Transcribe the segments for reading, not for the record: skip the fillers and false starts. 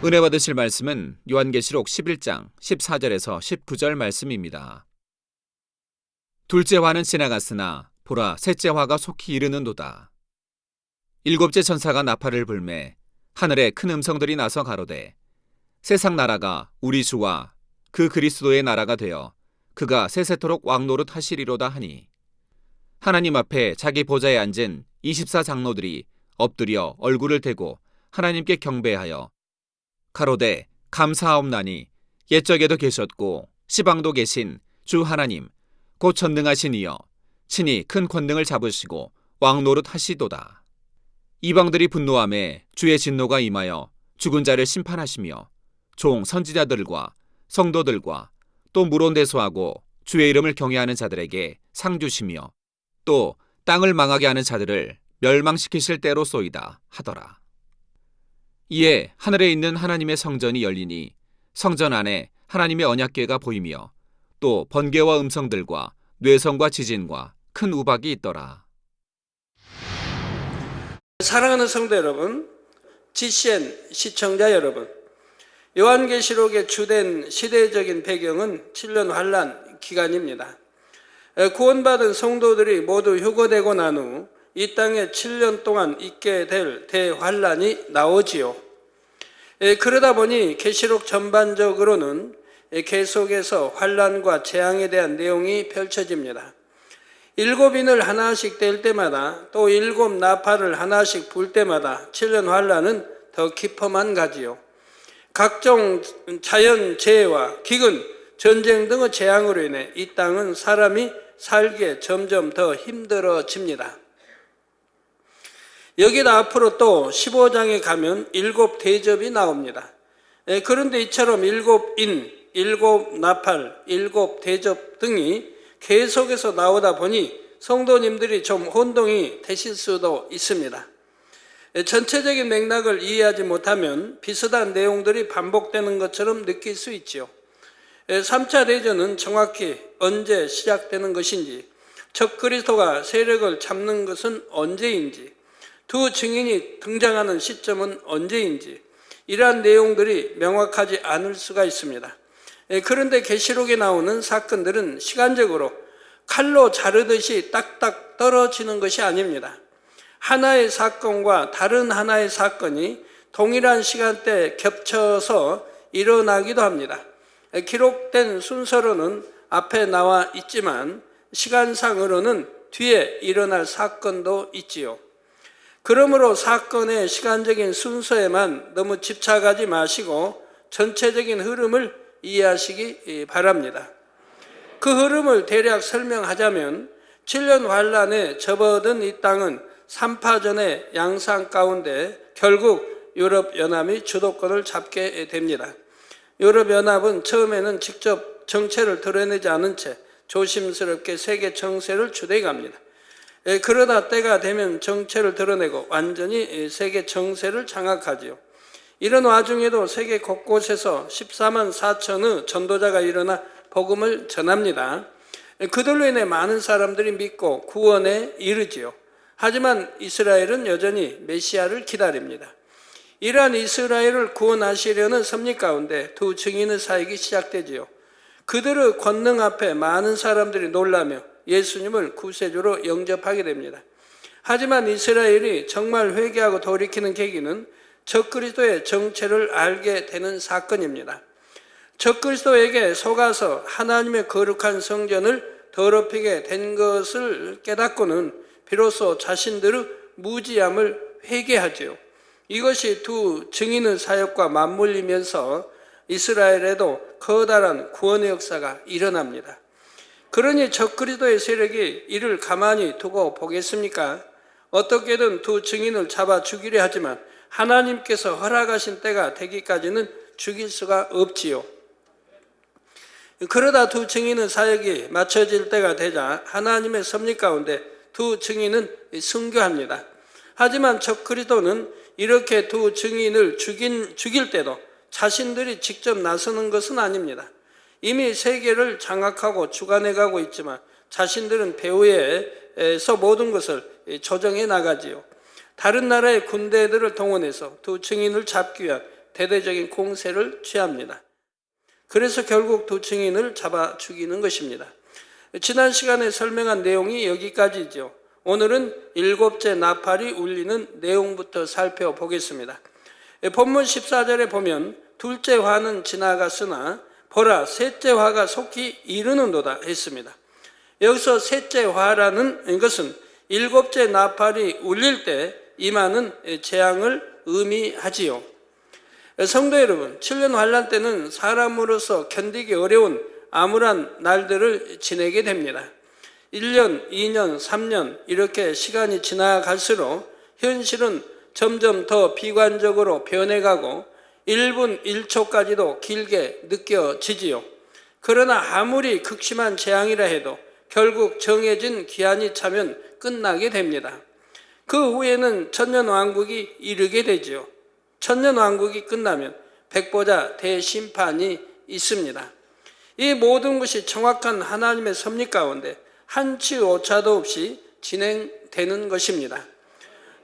은혜 받으실 말씀은 요한계시록 11장 14절에서 19절 말씀입니다. 둘째 화는 지나갔으나 보라 셋째 화가 속히 이르는도다. 일곱째 천사가 나팔을 불매 하늘에 큰 음성들이 나서 가로되 세상 나라가 우리 주와 그 그리스도의 나라가 되어 그가 세세토록 왕노릇 하시리로다 하니 하나님 앞에 자기 보좌에 앉은 24장로들이 엎드려 얼굴을 대고 하나님께 경배하여 가로되 감사하옵나니 옛적에도 계셨고 시방도 계신 주 하나님 곧 전능하신 이여 친히 큰 권능을 잡으시고 왕노릇 하시도다. 이방들이 분노하매 주의 진노가 임하여 죽은 자를 심판하시며 종 선지자들과 성도들과 또 물온대소하고 주의 이름을 경외하는 자들에게 상 주시며 또 땅을 망하게 하는 자들을 멸망시키실 때로소이다 하더라. 이에 하늘에 있는 하나님의 성전이 열리니 성전 안에 하나님의 언약궤가 보이며 또 번개와 음성들과 뇌성과 지진과 큰 우박이 있더라. 사랑하는 성도 여러분, GCN 시청자 여러분, 요한계시록의 주된 시대적인 배경은 7년 환란 기간입니다. 구원받은 성도들이 모두 휴거되고 난 후 이 땅에 7년 동안 있게 될 대환란이 나오지요. 그러다 보니 계시록 전반적으로는 계속해서 환란과 재앙에 대한 내용이 펼쳐집니다. 7인을 하나씩 뗄 때마다 또 7 나팔을 하나씩 불 때마다 7년 환란은 더 깊어만 가지요. 각종 자연재해와 기근, 전쟁 등의 재앙으로 인해 이 땅은 사람이 살기에 점점 더 힘들어집니다. 여기다 앞으로 또 15장에 가면 7 대접이 나옵니다. 그런데 이처럼 7인, 7 나팔, 7 대접 등이 계속해서 나오다 보니 성도님들이 좀 혼동이 되실 수도 있습니다. 전체적인 맥락을 이해하지 못하면 비슷한 내용들이 반복되는 것처럼 느낄 수 있지요. 3차 대전은 정확히 언제 시작되는 것인지, 적 그리스도가 세력을 잡는 것은 언제인지, 두 증인이 등장하는 시점은 언제인지 이러한 내용들이 명확하지 않을 수가 있습니다. 그런데 계시록에 나오는 사건들은 시간적으로 칼로 자르듯이 딱딱 떨어지는 것이 아닙니다. 하나의 사건과 다른 하나의 사건이 동일한 시간대에 겹쳐서 일어나기도 합니다. 기록된 순서로는 앞에 나와 있지만 시간상으로는 뒤에 일어날 사건도 있지요. 그러므로 사건의 시간적인 순서에만 너무 집착하지 마시고 전체적인 흐름을 이해하시기 바랍니다. 그 흐름을 대략 설명하자면 7년 환란에 접어든 이 땅은 3파전의 양상 가운데 결국 유럽연합이 주도권을 잡게 됩니다. 유럽연합은 처음에는 직접 정체를 드러내지 않은 채 조심스럽게 세계 정세를 주도해갑니다. 그러다 때가 되면 정체를 드러내고 완전히 세계 정세를 장악하지요. 이런 와중에도 세계 곳곳에서 14만 4천의 전도자가 일어나 복음을 전합니다. 그들로 인해 많은 사람들이 믿고 구원에 이르지요. 하지만 이스라엘은 여전히 메시아를 기다립니다. 이러한 이스라엘을 구원하시려는 섭리 가운데 두 증인의 사역이 시작되지요. 그들의 권능 앞에 많은 사람들이 놀라며 예수님을 구세주로 영접하게 됩니다. 하지만 이스라엘이 정말 회개하고 돌이키는 계기는 적그리스도의 정체를 알게 되는 사건입니다. 적그리스도에게 속아서 하나님의 거룩한 성전을 더럽히게 된 것을 깨닫고는 비로소 자신들의 무지함을 회개하지요. 이것이 두 증인의 사역과 맞물리면서 이스라엘에도 커다란 구원의 역사가 일어납니다. 그러니 적그리스도의 세력이 이를 가만히 두고 보겠습니까? 어떻게든 두 증인을 잡아 죽이려 하지만 하나님께서 허락하신 때가 되기까지는 죽일 수가 없지요. 그러다 두 증인은 사역이 마쳐질 때가 되자 하나님의 섭리 가운데 두 증인은 순교합니다. 하지만 적그리스도는 이렇게 두 증인을 죽일 때도 자신들이 직접 나서는 것은 아닙니다. 이미 세계를 장악하고 주관해가고 있지만 자신들은 배후에서 모든 것을 조정해 나가지요. 다른 나라의 군대들을 동원해서 두 증인을 잡기 위한 대대적인 공세를 취합니다. 그래서 결국 두 증인을 잡아 죽이는 것입니다. 지난 시간에 설명한 내용이 여기까지죠. 오늘은 일곱째 나팔이 울리는 내용부터 살펴보겠습니다. 본문 14절에 보면 둘째 화는 지나갔으나 보라 셋째 화가 속히 이르는도다 했습니다. 여기서 셋째 화라는 것은 일곱째 나팔이 울릴 때 임하는 재앙을 의미하지요. 성도 여러분, 7년 환란 때는 사람으로서 견디기 어려운 암울한 날들을 지내게 됩니다. 1년, 2년, 3년 이렇게 시간이 지나갈수록 현실은 점점 더 비관적으로 변해가고 1분 1초까지도 길게 느껴지지요. 그러나 아무리 극심한 재앙이라 해도 결국 정해진 기한이 차면 끝나게 됩니다. 그 후에는 천년왕국이 이르게 되지요. 천년왕국이 끝나면 백보자 대심판이 있습니다. 이 모든 것이 정확한 하나님의 섭리 가운데 한치 오차도 없이 진행되는 것입니다.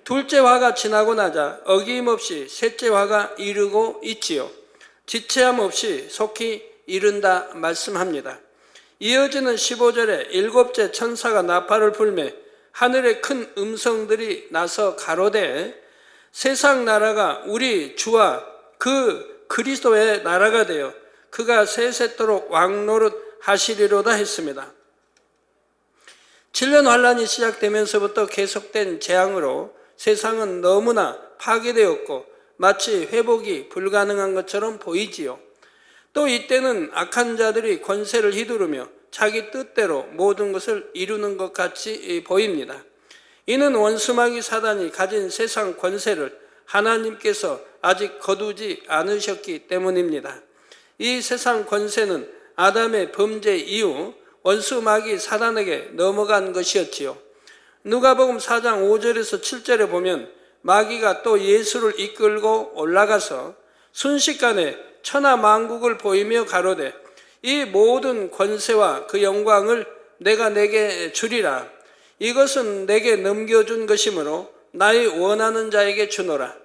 둘째 화가 지나고 나자 어김없이 셋째 화가 이르고 있지요. 지체함 없이 속히 이른다 말씀합니다. 이어지는 15절에 일곱째 천사가 나팔을 불매 하늘에 큰 음성들이 나서 가로되 세상 나라가 우리 주와 그 그리스도의 나라가 되어 그가 세세토록 왕노릇 하시리로다 했습니다. 7년 환란이 시작되면서부터 계속된 재앙으로 세상은 너무나 파괴되었고 마치 회복이 불가능한 것처럼 보이지요. 또 이때는 악한 자들이 권세를 휘두르며 자기 뜻대로 모든 것을 이루는 것 같이 보입니다. 이는 원수마귀 사단이 가진 세상 권세를 하나님께서 아직 거두지 않으셨기 때문입니다. 이 세상 권세는 아담의 범죄 이후 원수마귀 사단에게 넘어간 것이었지요. 누가복음 4장 5절에서 7절에 보면 마귀가 또 예수를 이끌고 올라가서 순식간에 천하만국을 보이며 가로되 이 모든 권세와 그 영광을 내가 내게 주리라. 이것은 내게 넘겨준 것이므로 나의 원하는 자에게 주노라.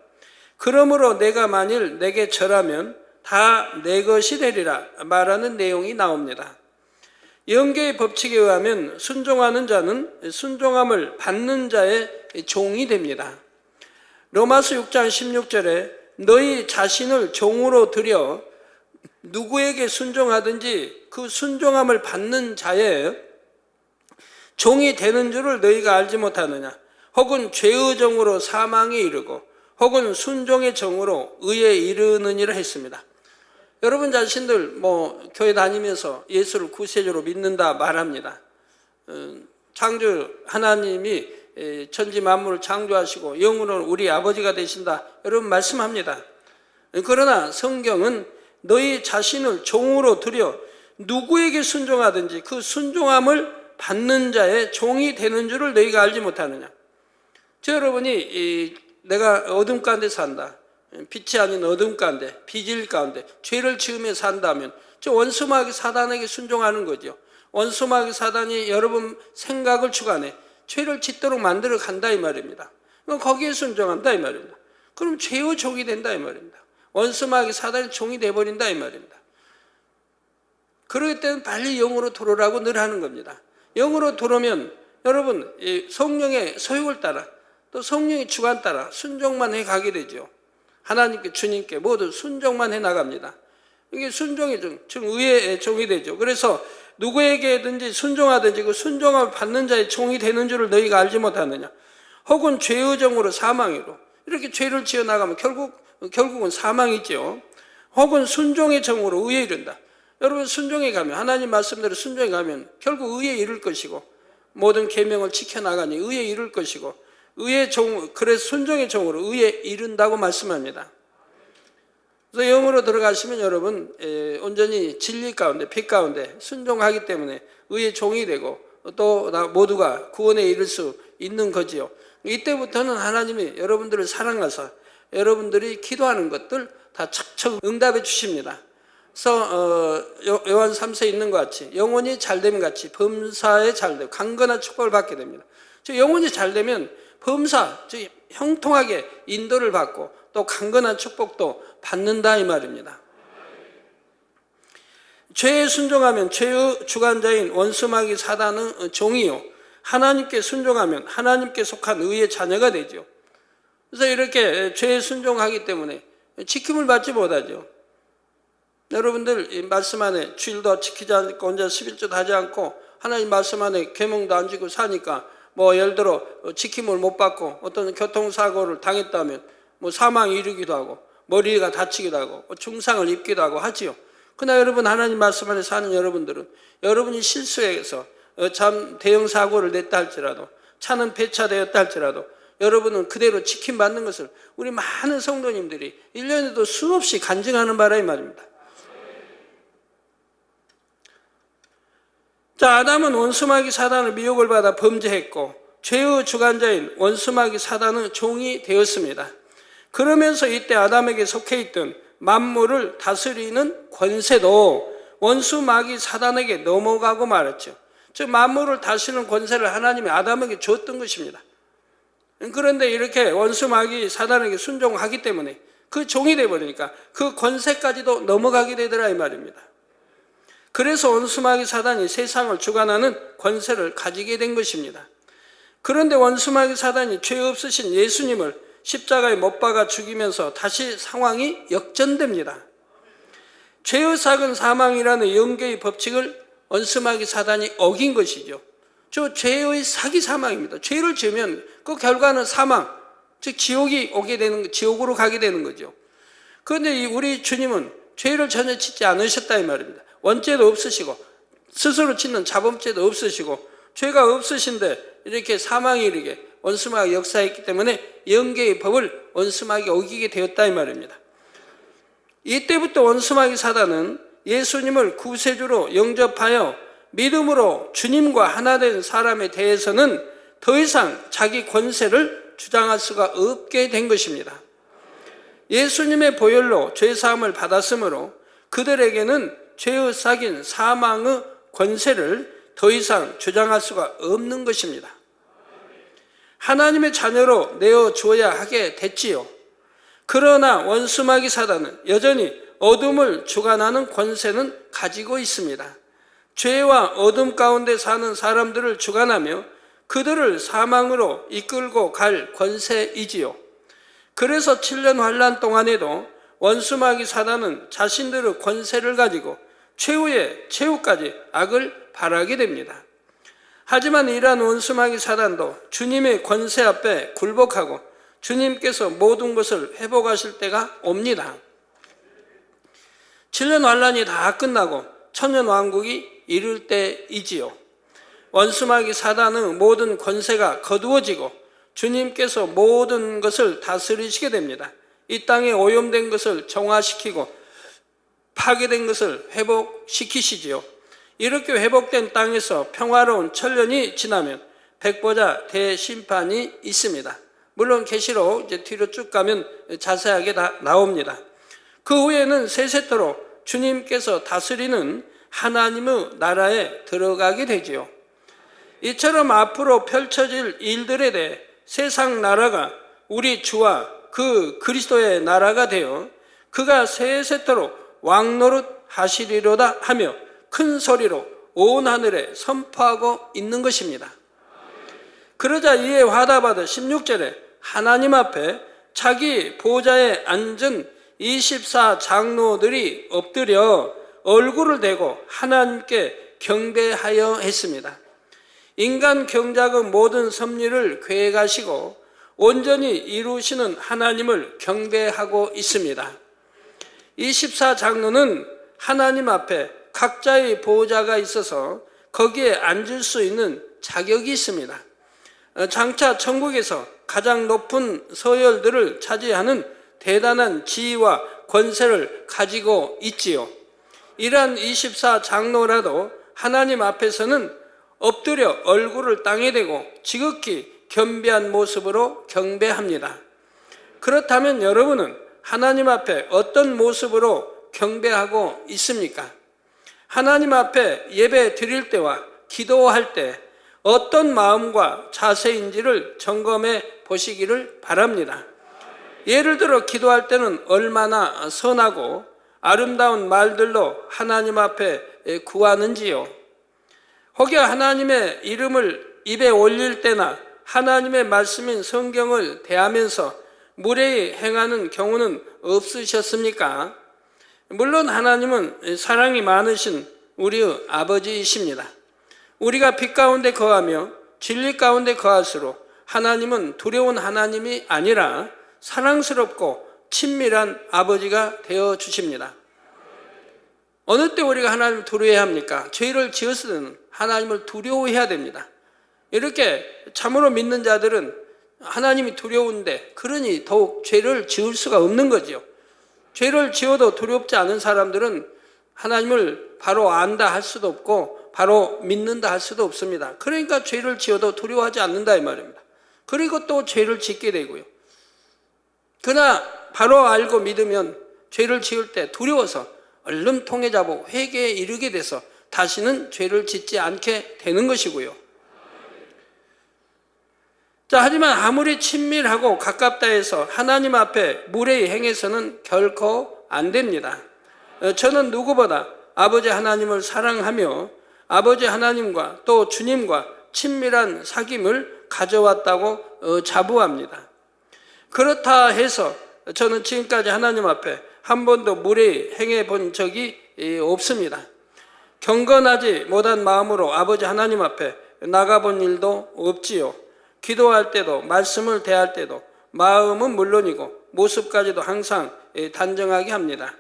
그러므로 내가 만일 내게 절하면 다 내 것이 되리라 말하는 내용이 나옵니다. 영계의 법칙에 의하면 순종하는 자는 순종함을 받는 자의 종이 됩니다. 로마서 6장 16절에 너희 자신을 종으로 들여 누구에게 순종하든지 그 순종함을 받는 자의 종이 되는 줄을 너희가 알지 못하느냐. 혹은 죄의 종으로 사망에 이르고 혹은 순종의 종으로 의에 이르느니라 했습니다. 여러분 자신들 교회 다니면서 예수를 구세주로 믿는다 말합니다. 창조 하나님이 천지 만물을 창조하시고 영으로는 우리 아버지가 되신다. 여러분 말씀합니다. 그러나 성경은 너희 자신을 종으로 들여 누구에게 순종하든지 그 순종함을 받는 자의 종이 되는 줄을 너희가 알지 못하느냐. 여러분이 내가 어둠 가운데 산다. 빛이 아닌 어둠 가운데, 비질 가운데 죄를 지으며 산다면 저 원수마귀 사단에게 순종하는 거죠. 원수마귀 사단이 여러분 생각을 주관해 죄를 짓도록 만들어 간다 이 말입니다. 거기에 순종한다 이 말입니다. 그럼 죄의 종이 된다 이 말입니다. 원수마귀 사단의 종이 돼버린다 이 말입니다. 그러기 때문에 빨리 영으로 들어오라고 늘 하는 겁니다. 영으로 들어오면 여러분 성령의 소욕을 따라 또 성령의 주관 따라 순종만 해 가게 되죠. 하나님께 주님께 모두 순종만 해 나갑니다. 이게 순종의 종, 즉 의의 종이 되죠. 그래서 누구에게든지 순종하든지 그 순종함을 받는 자의 종이 되는 줄을 너희가 알지 못하느냐. 혹은 죄의 종으로 사망으로 이렇게 죄를 지어 나가면 결국은 사망이죠. 혹은 순종의 종으로 의에 이른다. 여러분 순종에 가면 하나님 말씀대로 순종에 가면 결국 의에 이를 것이고 모든 계명을 지켜나가니 의에 이를 것이고 의의 종, 그래서 순종의 종으로 의에 이른다고 말씀합니다. 그래서 영으로 들어가시면 여러분 온전히 진리 가운데 빛 가운데 순종하기 때문에 의의 종이 되고 또 모두가 구원에 이를 수 있는 거지요. 이때부터는 하나님이 여러분들을 사랑하사 여러분들이 기도하는 것들 다 척척 응답해 주십니다. 그래서 요한 3서에 있는 것 같이 영혼이 잘됨 같이 범사에 잘되고 강건한 축복을 받게 됩니다. 즉 영혼이 잘되면 범사, 즉 형통하게 인도를 받고 또 강건한 축복도 받는다 이 말입니다. 죄에 순종하면 죄의 주관자인 원수마귀 사단의 종이요, 하나님께 순종하면 하나님께 속한 의의 자녀가 되죠. 그래서 이렇게 죄에 순종하기 때문에 지킴을 받지 못하죠. 여러분들 이 말씀 안에 주일도 지키지 않고 혼자 11조도 하지 않고 하나님 말씀 안에 계명도 안 지고 사니까 뭐 예를 들어 지킴을 못 받고 어떤 교통사고를 당했다면 뭐 사망에 이르기도 하고 머리가 다치기도 하고 중상을 입기도 하고 하지요. 그러나 여러분 하나님 말씀 안에 사는 여러분들은 여러분이 실수해서 참 대형 사고를 냈다 할지라도 차는 폐차되었다 할지라도 여러분은 그대로 지킴받는 것을 우리 많은 성도님들이 1년에도 수없이 간증하는 바라 이 말입니다. 자, 아담은 원수마귀 사단의 미혹을 받아 범죄했고 죄의 주관자인 원수마귀 사단의 종이 되었습니다. 그러면서 이때 아담에게 속해 있던 만물을 다스리는 권세도 원수마귀 사단에게 넘어가고 말았죠. 즉 만물을 다스리는 권세를 하나님이 아담에게 줬던 것입니다. 그런데 이렇게 원수마귀 사단에게 순종하기 때문에 그 종이 되어버리니까 그 권세까지도 넘어가게 되더라 이 말입니다. 그래서 원수마귀 사단이 세상을 주관하는 권세를 가지게 된 것입니다. 그런데 원수마귀 사단이 죄 없으신 예수님을 십자가에 못 박아 죽이면서 다시 상황이 역전됩니다. 죄의 삭은 사망이라는 영계의 법칙을 원수마귀 사단이 어긴 것이죠. 저 죄의 삭이 사망입니다. 죄를 지으면 그 결과는 사망, 즉 지옥이 오게 되는, 지옥으로 가게 되는 거죠. 그런데 우리 주님은 죄를 전혀 짓지 않으셨다 이 말입니다. 원죄도 없으시고 스스로 짓는 자범죄도 없으시고 죄가 없으신데 이렇게 사망에 이르게 원수마귀 역사했기 때문에 영계의 법을 원수마귀 어기게 되었다 이 말입니다. 이때부터 원수마귀 사단은 예수님을 구세주로 영접하여 믿음으로 주님과 하나 된 사람에 대해서는 더 이상 자기 권세를 주장할 수가 없게 된 것입니다. 예수님의 보혈로 죄사함을 받았으므로 그들에게는 죄의 삭인 사망의 권세를 더 이상 주장할 수가 없는 것입니다. 하나님의 자녀로 내어주어야 하게 됐지요. 그러나 원수마귀 사단은 여전히 어둠을 주관하는 권세는 가지고 있습니다. 죄와 어둠 가운데 사는 사람들을 주관하며 그들을 사망으로 이끌고 갈 권세이지요. 그래서 7년 환란 동안에도 원수마귀 사단은 자신들의 권세를 가지고 최후의 최후까지 악을 바라게 됩니다. 하지만 이러한 원수마귀 사단도 주님의 권세 앞에 굴복하고 주님께서 모든 것을 회복하실 때가 옵니다. 7년 환란이 다 끝나고 천년 왕국이 이룰 때이지요. 원수마귀 사단의 모든 권세가 거두어지고 주님께서 모든 것을 다스리시게 됩니다. 이 땅에 오염된 것을 정화시키고 파괴된 것을 회복시키시지요. 이렇게 회복된 땅에서 평화로운 천년이 지나면 백보자 대심판이 있습니다. 물론 계시록 이제 뒤로 쭉 가면 자세하게 다 나옵니다. 그 후에는 세세토록 주님께서 다스리는 하나님의 나라에 들어가게 되지요. 이처럼 앞으로 펼쳐질 일들에 대해 세상 나라가 우리 주와 그 그리스도의 나라가 되어 그가 세세토록 왕노릇 하시리로다 하며 큰 소리로 온 하늘에 선포하고 있는 것입니다. 그러자 이에 화답하듯 16절에 하나님 앞에 자기 보좌에 앉은 24 장로들이 엎드려 얼굴을 대고 하나님께 경배하여 했습니다. 인간 경작의 모든 섭리를 계획하시고 온전히 이루시는 하나님을 경배하고 있습니다. 24 장로는 하나님 앞에 각자의 보호자가 있어서 거기에 앉을 수 있는 자격이 있습니다. 장차 천국에서 가장 높은 서열들을 차지하는 대단한 지위와 권세를 가지고 있지요. 이러한 24장로라도 하나님 앞에서는 엎드려 얼굴을 땅에 대고 지극히 겸비한 모습으로 경배합니다. 그렇다면 여러분은 하나님 앞에 어떤 모습으로 경배하고 있습니까? 하나님 앞에 예배 드릴 때와 기도할 때 어떤 마음과 자세인지를 점검해 보시기를 바랍니다. 예를 들어 기도할 때는 얼마나 선하고 아름다운 말들로 하나님 앞에 구하는지요. 혹여 하나님의 이름을 입에 올릴 때나 하나님의 말씀인 성경을 대하면서 무례히 행하는 경우는 없으셨습니까? 물론 하나님은 사랑이 많으신 우리의 아버지이십니다. 우리가 빛 가운데 거하며 진리 가운데 거할수록 하나님은 두려운 하나님이 아니라 사랑스럽고 친밀한 아버지가 되어 주십니다. 어느 때 우리가 하나님을 두려워해야 합니까? 죄를 지었을 때는 하나님을 두려워해야 됩니다. 이렇게 참으로 믿는 자들은 하나님이 두려운데 그러니 더욱 죄를 지을 수가 없는 거죠. 죄를 지어도 두렵지 않은 사람들은 하나님을 바로 안다 할 수도 없고 바로 믿는다 할 수도 없습니다. 그러니까 죄를 지어도 두려워하지 않는다 이 말입니다. 그리고 또 죄를 짓게 되고요. 그러나 바로 알고 믿으면 죄를 지을 때 두려워서 얼른 통해잡고 회개에 이르게 돼서 다시는 죄를 짓지 않게 되는 것이고요. 자, 하지만 아무리 친밀하고 가깝다 해서 하나님 앞에 무례히 행해서는 결코 안 됩니다. 저는 누구보다 아버지 하나님을 사랑하며 아버지 하나님과 또 주님과 친밀한 사귐을 가져왔다고 자부합니다. 그렇다 해서 저는 지금까지 하나님 앞에 한 번도 무례히 행해 본 적이 없습니다. 경건하지 못한 마음으로 아버지 하나님 앞에 나가본 일도 없지요. 기도할 때도 말씀을 대할 때도 마음은 물론이고 모습까지도 항상 단정하게 합니다.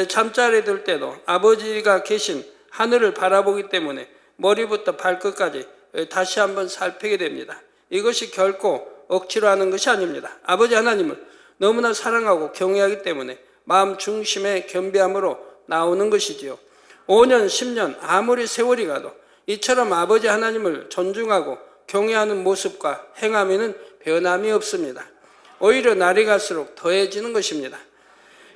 잠자리에 들 때도 아버지가 계신 하늘을 바라보기 때문에 머리부터 발끝까지 다시 한번 살피게 됩니다. 이것이 결코 억지로 하는 것이 아닙니다. 아버지 하나님을 너무나 사랑하고 경외하기 때문에 마음 중심의 겸비함으로 나오는 것이지요. 5년, 10년 아무리 세월이 가도 이처럼 아버지 하나님을 존중하고 경외하는 모습과 행함에는 변함이 없습니다. 오히려 날이 갈수록 더해지는 것입니다.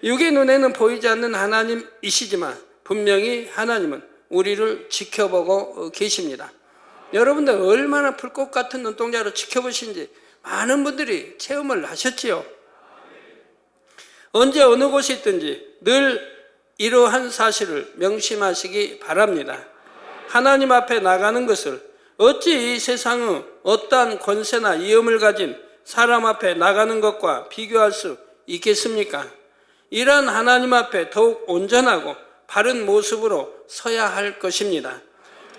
육의 눈에는 보이지 않는 하나님이시지만 분명히 하나님은 우리를 지켜보고 계십니다. 여러분들 얼마나 불꽃 같은 눈동자로 지켜보신지 많은 분들이 체험을 하셨지요. 언제 어느 곳에 있든지 늘 이러한 사실을 명심하시기 바랍니다. 하나님 앞에 나가는 것을 어찌 이 세상의 어떠한 권세나 위엄을 가진 사람 앞에 나가는 것과 비교할 수 있겠습니까? 이러한 하나님 앞에 더욱 온전하고 바른 모습으로 서야 할 것입니다.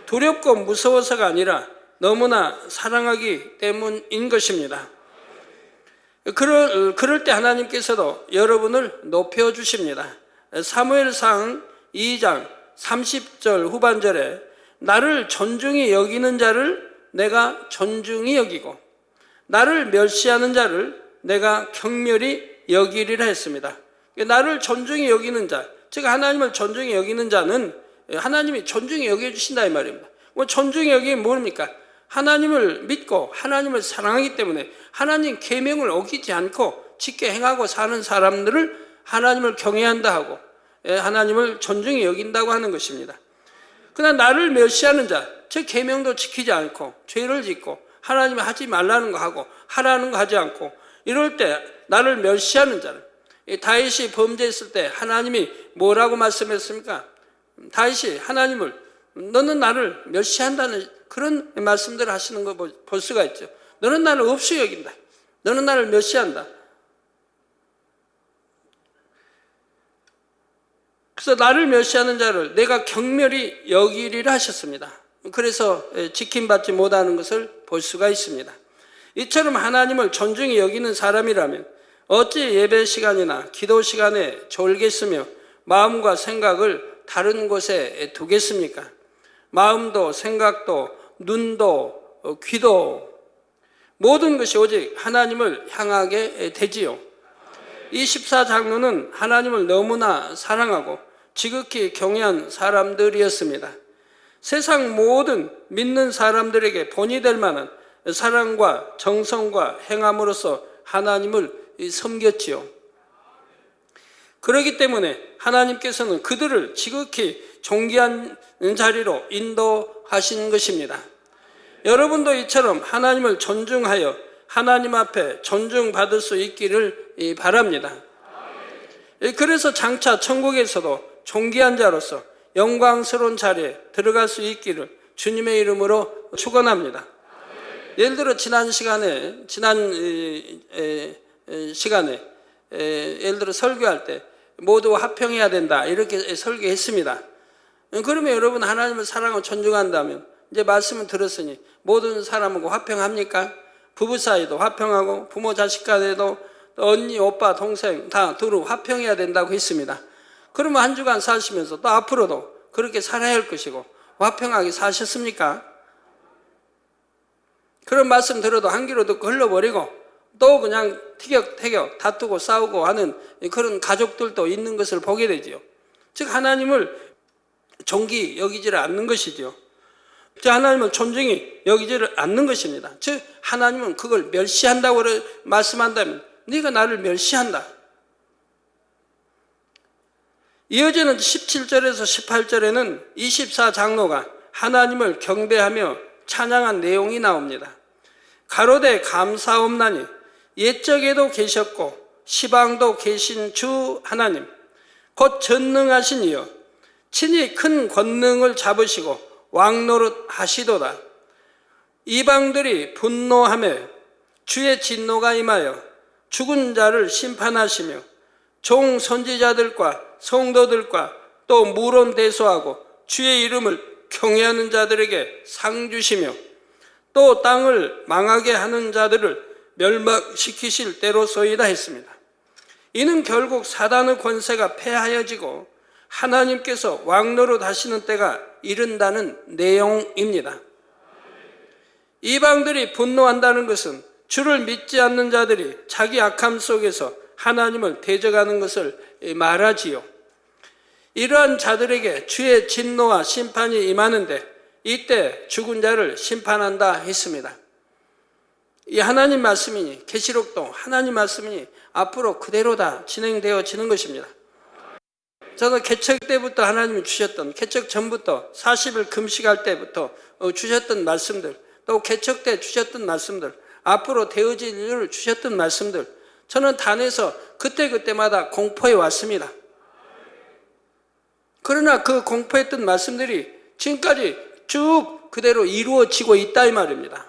두렵고 무서워서가 아니라 너무나 사랑하기 때문인 것입니다. 그럴 때 하나님께서도 여러분을 높여주십니다. 사무엘상 2장 30절 후반절에 나를 존중히 여기는 자를 내가 존중히 여기고 나를 멸시하는 자를 내가 경멸히 여기리라 했습니다. 나를 존중히 여기는 자, 즉 하나님을 존중히 여기는 자는 하나님이 존중히 여겨주신다 이 말입니다. 존중히 여기면 뭡니까? 하나님을 믿고 하나님을 사랑하기 때문에 하나님 계명을 어기지 않고 지켜 행하고 사는 사람들을 하나님을 경외한다 하고 하나님을 존중히 여긴다고 하는 것입니다. 그러나 나를 멸시하는 자, 즉 계명도 지키지 않고 죄를 짓고 하나님이 하지 말라는 거 하고 하라는 거 하지 않고 이럴 때 나를 멸시하는 자를, 다윗이 범죄했을 때 하나님이 뭐라고 말씀했습니까? 다윗이 하나님을 너는 나를 멸시한다는 그런 말씀들을 하시는 거 볼 수가 있죠. 너는 나를 없이 여긴다. 너는 나를 멸시한다. 그래서 나를 멸시하는 자를 내가 경멸히 여기리라 하셨습니다. 그래서 지킴받지 못하는 것을 볼 수가 있습니다. 이처럼 하나님을 존중히 여기는 사람이라면 어찌 예배 시간이나 기도 시간에 졸겠으며 마음과 생각을 다른 곳에 두겠습니까? 마음도 생각도 눈도 귀도 모든 것이 오직 하나님을 향하게 되지요. 이 14장로는 하나님을 너무나 사랑하고 지극히 경외한 사람들이었습니다. 세상 모든 믿는 사람들에게 본이 될 만한 사랑과 정성과 행함으로써 하나님을 섬겼지요. 그렇기 때문에 하나님께서는 그들을 지극히 존귀한 자리로 인도하신 것입니다. 여러분도 이처럼 하나님을 존중하여 하나님 앞에 존중받을 수 있기를 바랍니다. 그래서 장차 천국에서도 존귀한 자로서 영광스러운 자리에 들어갈 수 있기를 주님의 이름으로 축원합니다. 예를 들어 지난 시간에 예를 들어 설교할 때 모두 화평해야 된다 이렇게 설교했습니다. 그러면 여러분 하나님을 사랑하고 존중한다면 이제 말씀을 들었으니 모든 사람하고 화평합니까? 부부 사이도 화평하고 부모 자식 간에도 언니 오빠 동생 다 두루 화평해야 된다고 했습니다. 그러면 한 주간 사시면서 또 앞으로도 그렇게 살아야 할 것이고 화평하게 사셨습니까? 그런 말씀 들어도 한 귀로 듣고 흘러버리고 또 그냥 티격태격 다투고 싸우고 하는 그런 가족들도 있는 것을 보게 되지요. 즉 하나님을 존귀 여기지를 않는 것이지요. 즉 하나님을 존중히 여기지를 않는 것입니다. 즉 하나님은 그걸 멸시한다고 말씀한다면 네가 나를 멸시한다. 이어지는 17절에서 18절에는 24장로가 하나님을 경배하며 찬양한 내용이 나옵니다. 가로되 감사옵나니 옛적에도 계셨고 시방도 계신 주 하나님 곧 전능하신 이여 친히 큰 권능을 잡으시고 왕노릇 하시도다. 이방들이 분노하며 주의 진노가 임하여 죽은 자를 심판하시며 종 선지자들과 성도들과 또 무론대소하고 주의 이름을 경외하는 자들에게 상 주시며 또 땅을 망하게 하는 자들을 멸망시키실 때로소이다 했습니다. 이는 결국 사단의 권세가 패하여지고 하나님께서 왕노릇 하시는 때가 이른다는 내용입니다. 이방들이 분노한다는 것은 주를 믿지 않는 자들이 자기 악함 속에서 하나님을 대적하는 것을 말하지요. 이러한 자들에게 주의 진노와 심판이 임하는데 이때 죽은 자를 심판한다 했습니다. 이 하나님 말씀이니 계시록도 하나님 말씀이니 앞으로 그대로 다 진행되어지는 것입니다. 저는 개척 때부터 하나님이 주셨던 개척 전부터 40일 금식할 때부터 주셨던 말씀들 또 개척 때 주셨던 말씀들 앞으로 되어질 일을 주셨던 말씀들 저는 단에서 그때마다 공포해 왔습니다. 그러나 그 공포했던 말씀들이 지금까지 쭉 그대로 이루어지고 있다 이 말입니다.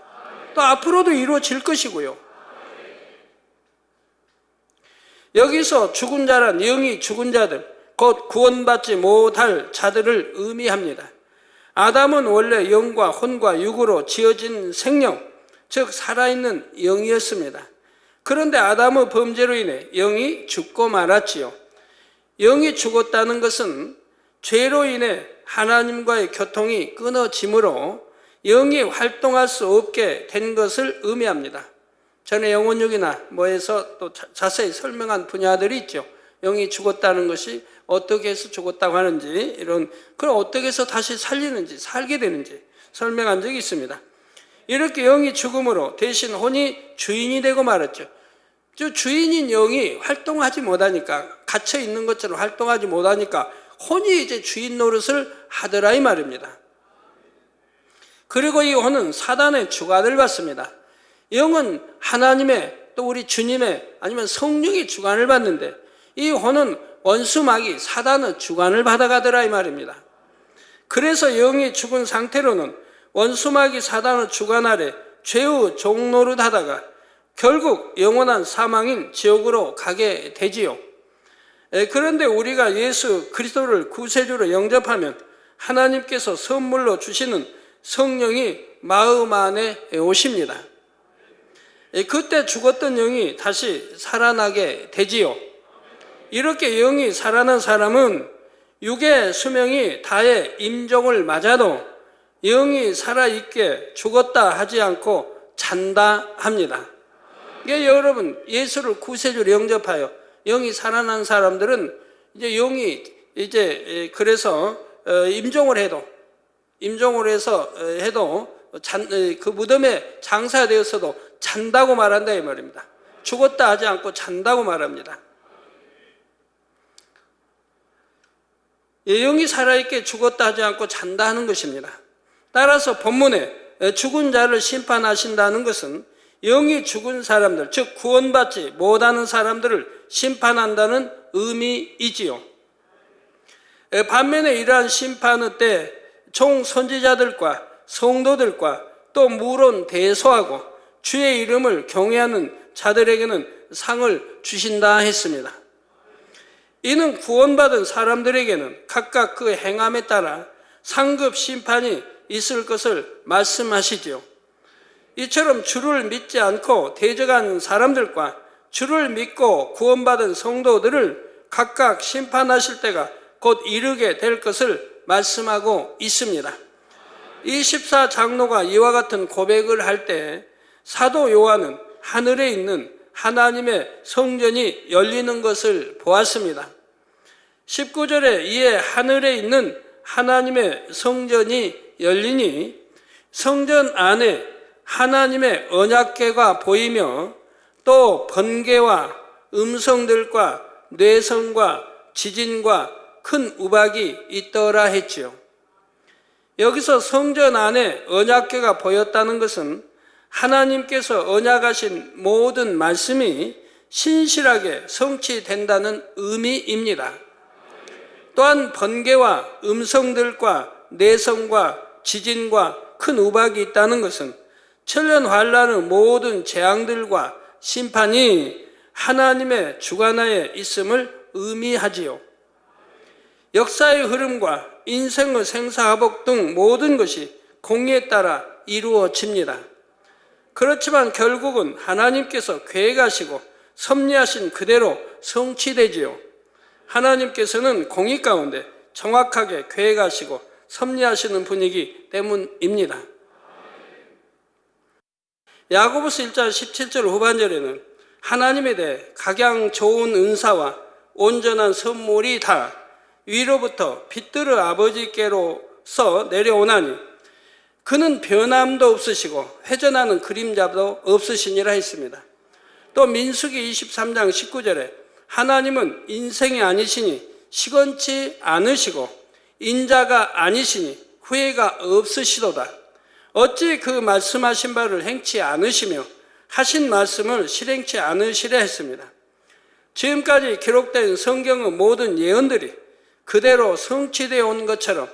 또 앞으로도 이루어질 것이고요. 여기서 죽은 자란 영이 죽은 자들 곧 구원받지 못할 자들을 의미합니다. 아담은 원래 영과 혼과 육으로 지어진 생명 즉 살아있는 영이었습니다. 그런데 아담의 범죄로 인해 영이 죽고 말았지요. 영이 죽었다는 것은 죄로 인해 하나님과의 교통이 끊어지므로 영이 활동할 수 없게 된 것을 의미합니다. 전에 영혼육이나 뭐에서 또 자세히 설명한 분야들이 있죠. 영이 죽었다는 것이 어떻게 해서 죽었다고 하는지 이런 그럼 어떻게 해서 다시 살리는지 살게 되는지 설명한 적이 있습니다. 이렇게 영이 죽음으로 대신 혼이 주인이 되고 말았죠. 주인인 영이 활동하지 못하니까 갇혀 있는 것처럼 활동하지 못하니까 혼이 이제 주인 노릇을 하더라 이 말입니다. 그리고 이 혼은 사단의 주관을 받습니다. 영은 하나님의 또 우리 주님의 아니면 성령의 주관을 받는데 이 혼은 원수마귀 사단의 주관을 받아가더라 이 말입니다. 그래서 영이 죽은 상태로는 원수마귀 사단의 주관 아래 죄의 종노릇 하다가 결국 영원한 사망인 지옥으로 가게 되지요. 그런데 우리가 예수 그리스도를 구세주로 영접하면 하나님께서 선물로 주시는 성령이 마음 안에 오십니다. 그때 죽었던 영이 다시 살아나게 되지요. 이렇게 영이 살아난 사람은 육의 수명이 다해 임종을 맞아도 영이 살아있게 죽었다 하지 않고 잔다 합니다. 여러분 예수를 구세주로 영접하여 영이 살아난 사람들은 이제 영이 이제 그래서 임종을 해도 그 무덤에 장사되었어도 잔다고 말한다 이 말입니다. 죽었다 하지 않고 잔다고 말합니다. 영이 살아있게 죽었다 하지 않고 잔다 하는 것입니다. 따라서 본문에 죽은 자를 심판하신다는 것은 영이 죽은 사람들, 즉 구원받지 못하는 사람들을 심판한다는 의미이지요. 반면에 이러한 심판의 때 총 선지자들과 성도들과 또 물론 대소하고 주의 이름을 경외하는 자들에게는 상을 주신다 했습니다. 이는 구원받은 사람들에게는 각각 그 행함에 따라 상급 심판이 있을 것을 말씀하시지요. 이처럼 주를 믿지 않고 대적한 사람들과 주를 믿고 구원받은 성도들을 각각 심판하실 때가 곧 이르게 될 것을 말씀하고 있습니다. 24장로가 이와 같은 고백을 할 때 사도 요한은 하늘에 있는 하나님의 성전이 열리는 것을 보았습니다. 19절에 이에 하늘에 있는 하나님의 성전이 열리니 성전 안에 하나님의 언약궤가 보이며 또 번개와 음성들과 뇌성과 지진과 큰 우박이 있더라 했지요. 여기서 성전 안에 언약궤가 보였다는 것은 하나님께서 언약하신 모든 말씀이 신실하게 성취된다는 의미입니다. 또한 번개와 음성들과 내성과 지진과 큰 우박이 있다는 것은 천년 환란의 모든 재앙들과 심판이 하나님의 주관하에 있음을 의미하지요. 역사의 흐름과 인생의 생사화복 등 모든 것이 공의에 따라 이루어집니다. 그렇지만 결국은 하나님께서 계획하시고 섭리하신 그대로 성취되지요. 하나님께서는 공의 가운데 정확하게 계획하시고 섭리하시는 분이기 때문입니다. 야고보서 1장 17절 후반절에는 하나님에 대해 각양 좋은 은사와 온전한 선물이 다 위로부터 빛들의 아버지께로서 내려오나니 그는 변함도 없으시고 회전하는 그림자도 없으시니라 했습니다. 또 민수기 23장 19절에 하나님은 인생이 아니시니 시건치 않으시고 인자가 아니시니 후회가 없으시도다. 어찌 그 말씀하신 바를 행치 않으시며 하신 말씀을 실행치 않으시려 했습니다. 지금까지 기록된 성경의 모든 예언들이 그대로 성취되어 온 것처럼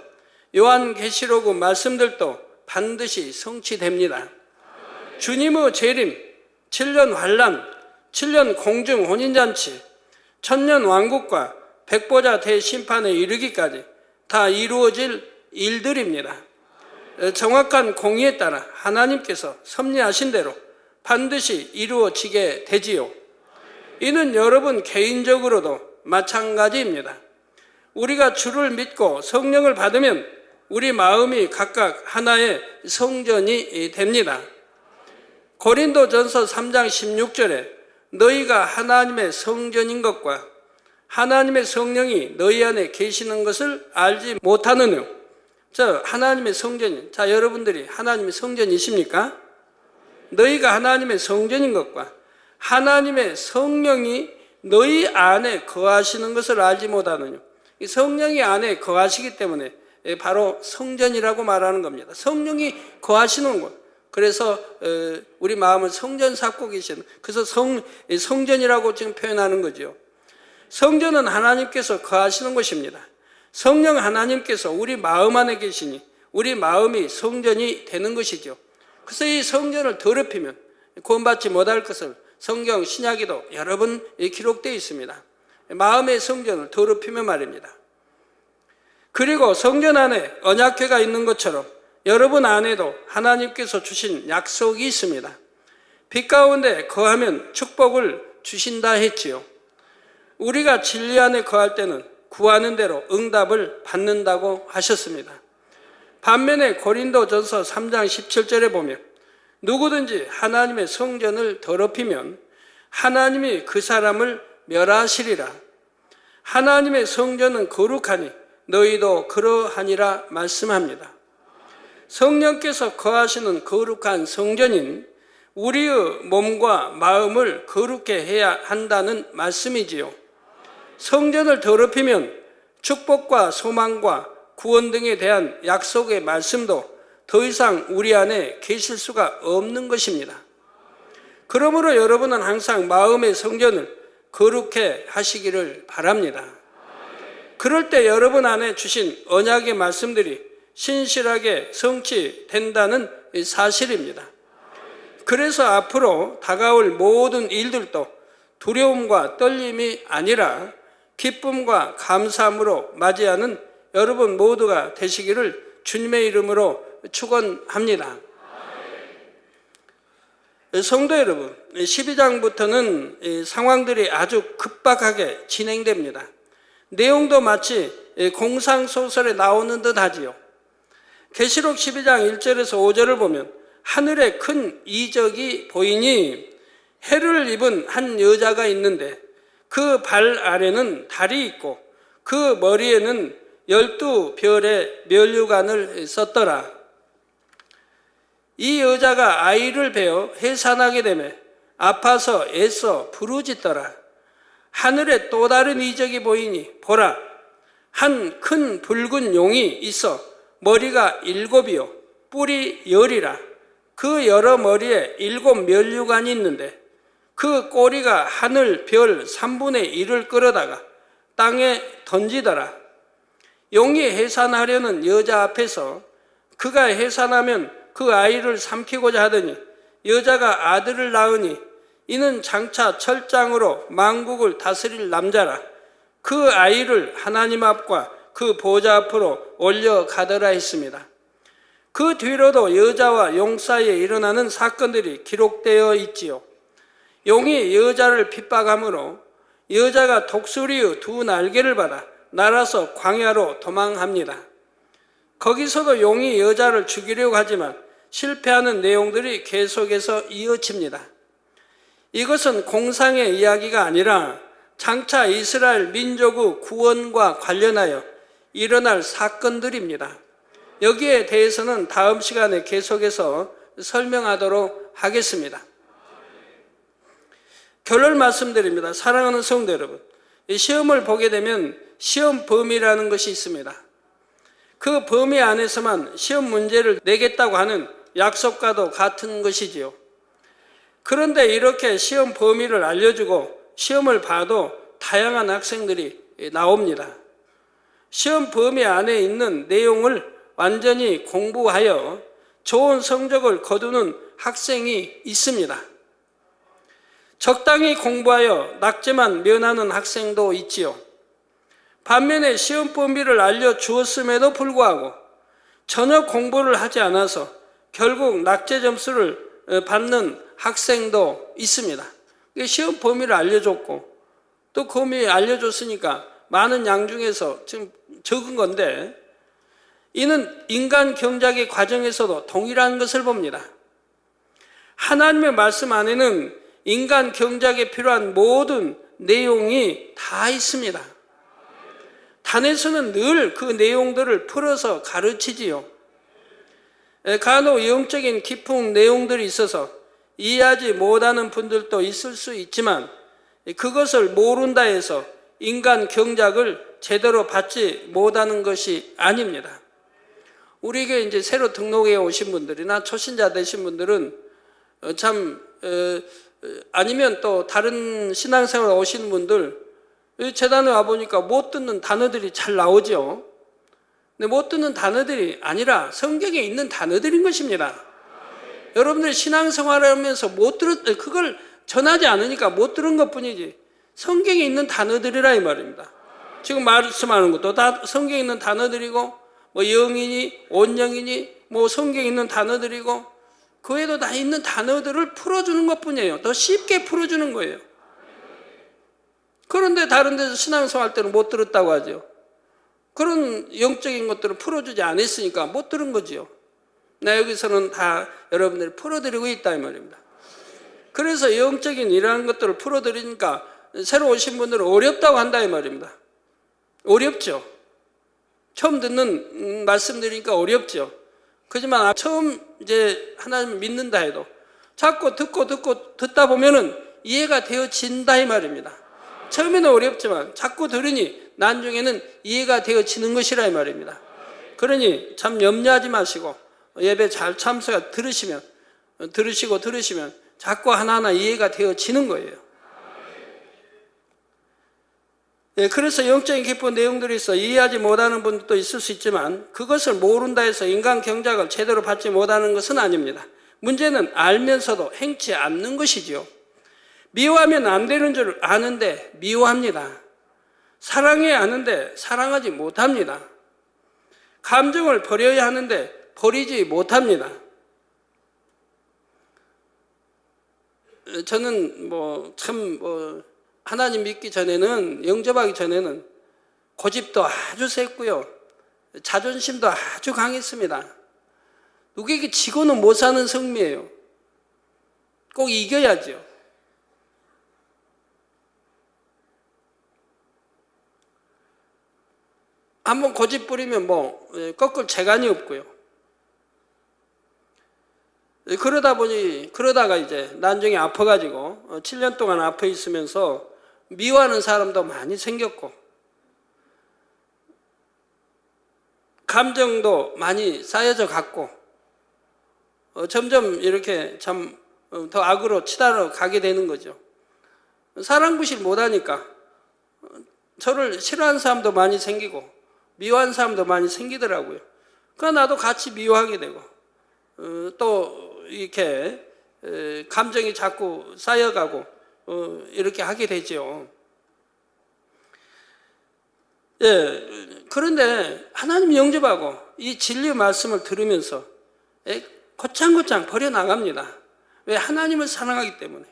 요한계시록의 말씀들도 반드시 성취됩니다. 주님의 재림, 7년 환란, 7년 공중 혼인잔치, 천년 왕국과 백보자 대심판에 이르기까지 다 이루어질 일들입니다. 정확한 공의에 따라 하나님께서 섭리하신 대로 반드시 이루어지게 되지요. 이는 여러분 개인적으로도 마찬가지입니다. 우리가 주를 믿고 성령을 받으면 우리 마음이 각각 하나의 성전이 됩니다. 고린도전서 3장 16절에 너희가 하나님의 성전인 것과 하나님의 성령이 너희 안에 계시는 것을 알지 못하느냐. 하나님의 성전이, 여러분들이 하나님의 성전이십니까? 너희가 하나님의 성전인 것과 하나님의 성령이 너희 안에 거하시는 것을 알지 못하느냐. 성령이 안에 거하시기 때문에 바로 성전이라고 말하는 겁니다. 성령이 거하시는 곳. 그래서 우리 마음을 성전 삼고 계시는, 그래서 성전이라고 지금 표현하는 거죠. 성전은 하나님께서 거하시는 곳입니다. 성령 하나님께서 우리 마음 안에 계시니 우리 마음이 성전이 되는 것이죠. 그래서 이 성전을 더럽히면 구원받지 못할 것을 성경 신약에도 여러 번 기록되어 있습니다. 마음의 성전을 더럽히면 말입니다. 그리고 성전 안에 언약궤가 있는 것처럼 여러분 안에도 하나님께서 주신 약속이 있습니다. 빛 가운데 거하면 축복을 주신다 했지요. 우리가 진리 안에 거할 때는 구하는 대로 응답을 받는다고 하셨습니다. 반면에 고린도전서 3장 17절에 보면 누구든지 하나님의 성전을 더럽히면 하나님이 그 사람을 멸하시리라. 하나님의 성전은 거룩하니 너희도 그러하니라 말씀합니다. 성령께서 거하시는 거룩한 성전인 우리의 몸과 마음을 거룩해 해야 한다는 말씀이지요. 성전을 더럽히면 축복과 소망과 구원 등에 대한 약속의 말씀도 더 이상 우리 안에 계실 수가 없는 것입니다. 그러므로 여러분은 항상 마음의 성전을 거룩해 하시기를 바랍니다. 그럴 때 여러분 안에 주신 언약의 말씀들이 신실하게 성취된다는 사실입니다. 그래서 앞으로 다가올 모든 일들도 두려움과 떨림이 아니라 기쁨과 감사함으로 맞이하는 여러분 모두가 되시기를 주님의 이름으로 축원합니다. 성도 여러분, 12장부터는 상황들이 아주 급박하게 진행됩니다. 내용도 마치 공상소설에 나오는 듯 하지요. 계시록 12장 1절에서 5절을 보면 하늘에 큰 이적이 보이니 해를 입은 한 여자가 있는데 그 발 아래는 달이 있고 그 머리에는 12별의 면류관을 썼더라. 이 여자가 아이를 베어 해산하게 되매 아파서 애써 부르짖더라. 하늘에 또 다른 이적이 보이니 보라, 한 큰 붉은 용이 있어 머리가 7이요 뿔이 10이라. 그 여러 머리에 7 면류관이 있는데 그 꼬리가 하늘 별 3분의 1을 끌어다가 땅에 던지더라. 용이 해산하려는 여자 앞에서 그가 해산하면 그 아이를 삼키고자 하더니 여자가 아들을 낳으니 이는 장차 철장으로 만국을 다스릴 남자라. 그 아이를 하나님 앞과 그 보좌 앞으로 올려가더라 했습니다. 그 뒤로도 여자와 용 사이에 일어나는 사건들이 기록되어 있지요. 용이 여자를 핍박함으로 여자가 독수리의 2 날개를 받아 날아서 광야로 도망합니다. 거기서도 용이 여자를 죽이려고 하지만 실패하는 내용들이 계속해서 이어집니다. 이것은 공상의 이야기가 아니라 장차 이스라엘 민족의 구원과 관련하여 일어날 사건들입니다. 여기에 대해서는 다음 시간에 계속해서 설명하도록 하겠습니다. 결론 말씀드립니다. 사랑하는 성도 여러분, 이 시험을 보게 되면 시험 범위라는 것이 있습니다. 그 범위 안에서만 시험 문제를 내겠다고 하는 약속과도 같은 것이지요. 그런데 이렇게 시험 범위를 알려주고 시험을 봐도 다양한 학생들이 나옵니다. 시험 범위 안에 있는 내용을 완전히 공부하여 좋은 성적을 거두는 학생이 있습니다. 적당히 공부하여 낙제만 면하는 학생도 있지요. 반면에 시험 범위를 알려주었음에도 불구하고 전혀 공부를 하지 않아서 결국 낙제 점수를 받는 학생도 있습니다. 시험 범위를 알려줬고 또 그 범위 알려줬으니까 많은 양 중에서 지금 적은 건데 이는 인간 경작의 과정에서도 동일한 것을 봅니다. 하나님의 말씀 안에는 인간 경작에 필요한 모든 내용이 다 있습니다. 단에서는 늘 그 내용들을 풀어서 가르치지요. 간혹 영적인 깊은 내용들이 있어서 이해하지 못하는 분들도 있을 수 있지만 그것을 모른다 해서 인간 경작을 제대로 받지 못하는 것이 아닙니다. 우리에게 이제 새로 등록해 오신 분들이나 초신자 되신 분들은 아니면 또 다른 신앙생활 오시는 분들 재단에 와보니까 못 듣는 단어들이 잘 나오죠. 근데 못 듣는 단어들이 아니라 성경에 있는 단어들인 것입니다. 여러분들 신앙생활을 하면서 그걸 전하지 않으니까 못 들은 것 뿐이지 성경에 있는 단어들이라 이 말입니다. 지금 말씀하는 것도 다 성경에 있는 단어들이고 뭐 영이니 온영이니 뭐 성경에 있는 단어들이고 그 외에도 다 있는 단어들을 풀어주는 것 뿐이에요. 더 쉽게 풀어주는 거예요. 그런데 다른 데서 신앙생활 때는 못 들었다고 하죠. 그런 영적인 것들을 풀어주지 않았으니까 못 들은 거지요. 나 여기서는 다 여러분들이 풀어드리고 있다 이 말입니다. 그래서 영적인 이러한 것들을 풀어드리니까 새로 오신 분들은 어렵다고 한다 이 말입니다. 어렵죠. 처음 듣는 말씀드리니까 어렵죠. 그렇지만 처음 이제 하나님을 믿는다 해도 자꾸 듣다 보면은 이해가 되어진다 이 말입니다. 처음에는 어렵지만 자꾸 들으니 나중에는 이해가 되어지는 것이라 이 말입니다. 그러니 참 염려하지 마시고 예배 잘 참석해 들으시고 자꾸 하나하나 이해가 되어지는 거예요. 그래서 영적인 기쁜 내용들이 있어 이해하지 못하는 분도 있을 수 있지만 그것을 모른다 해서 인간 경작을 제대로 받지 못하는 것은 아닙니다. 문제는 알면서도 행치 않는 것이지요. 미워하면 안 되는 줄 아는데 미워합니다. 사랑해야 하는데 사랑하지 못합니다. 감정을 버려야 하는데 버리지 못합니다. 저는 하나님 믿기 전에는, 영접하기 전에는 고집도 아주 셌고요. 자존심도 아주 강했습니다. 누구에게 지고는 못 사는 성미예요. 꼭 이겨야죠. 한번 고집 부리면 꺾을 재간이 없고요. 그러다가 이제 나중에 아파가지고 7년 동안 아파 있으면서 미워하는 사람도 많이 생겼고 감정도 많이 쌓여져 갔고 점점 이렇게 참 더 악으로 치달아 가게 되는 거죠. 사랑구실 못하니까 저를 싫어하는 사람도 많이 생기고 미워하는 사람도 많이 생기더라고요. 그러니까 나도 같이 미워하게 되고 또 이렇게 감정이 자꾸 쌓여가고 이렇게 하게 되죠. 그런데 하나님 영접하고 이 진리의 말씀을 들으면서 곧장 버려나갑니다. 왜? 하나님을 사랑하기 때문에.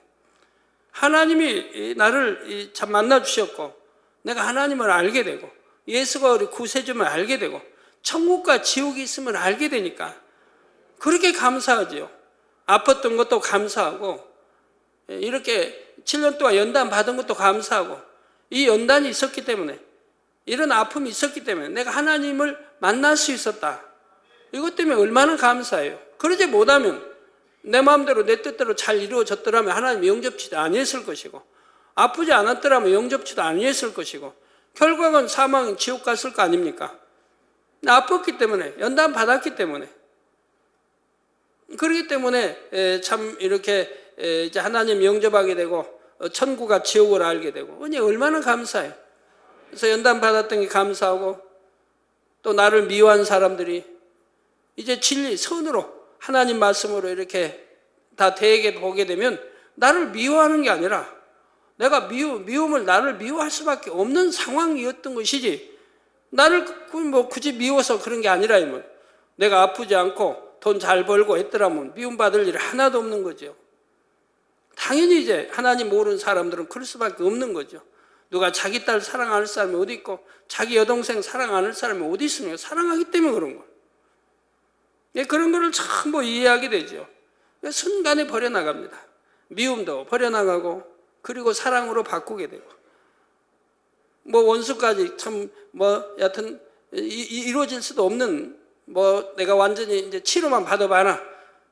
하나님이 나를 참 만나주셨고 내가 하나님을 알게 되고 예수가 우리 구세주를 알게 되고 천국과 지옥이 있음을 알게 되니까 그렇게 감사하지요. 아팠던 것도 감사하고 이렇게 7년 동안 연단 받은 것도 감사하고 이 연단이 있었기 때문에 이런 아픔이 있었기 때문에 내가 하나님을 만날 수 있었다. 이것 때문에 얼마나 감사해요. 그러지 못하면 내 마음대로 내 뜻대로 잘 이루어졌더라면 하나님 영접치도 아니었을 것이고 아프지 않았더라면 영접치도 아니었을 것이고 결국은 사망 지옥 갔을 거 아닙니까? 아팠기 때문에 연단 받았기 때문에 그렇기 때문에 참 이렇게 이제 하나님 영접하게 되고 천국과 지옥을 알게 되고 얼마나 감사해요. 그래서 연단 받았던 게 감사하고 또 나를 미워한 사람들이 이제 진리 선으로 하나님 말씀으로 이렇게 다 대게 보게 되면 나를 미워하는 게 아니라 내가 미움을 나를 미워할 수밖에 없는 상황이었던 것이지 나를 굳이 미워서 그런 게 아니라 내가 아프지 않고 돈 잘 벌고 했더라면 미움받을 일 하나도 없는 거죠. 당연히 이제 하나님 모르는 사람들은 그럴 수밖에 없는 거죠. 누가 자기 딸 사랑 안 할 사람이 어디 있고 자기 여동생 사랑 안 할 사람이 어디 있습니까? 사랑하기 때문에 그런 거예요. 그런 거를 전부 이해하게 되죠. 순간에 버려나갑니다. 미움도 버려나가고 그리고 사랑으로 바꾸게 되고 원수까지 참 여하튼 이루어질 수도 없는 내가 완전히 이제 치료만 받아봐라.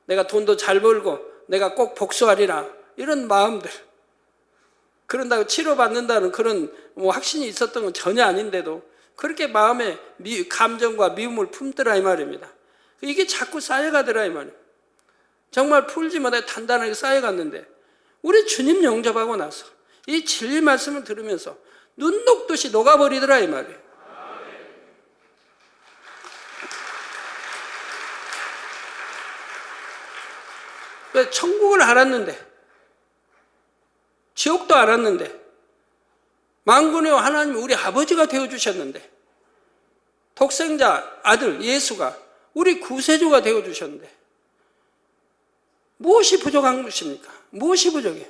내가 돈도 잘 벌고 내가 꼭 복수하리라. 이런 마음들. 그런다고 치료받는다는 그런 확신이 있었던 건 전혀 아닌데도 그렇게 마음에 감정과 미움을 품더라 이 말입니다. 이게 자꾸 쌓여가더라 이 말이에요. 정말 풀지 못해 단단하게 쌓여갔는데 우리 주님 영접하고 나서 이 진리 말씀을 들으면서 눈 녹듯이 녹아버리더라 이 말이에요. 왜? 천국을 알았는데 지옥도 알았는데 만군의 하나님이 우리 아버지가 되어주셨는데 독생자 아들 예수가 우리 구세주가 되어주셨는데 무엇이 부족한 것입니까? 무엇이 부족해요?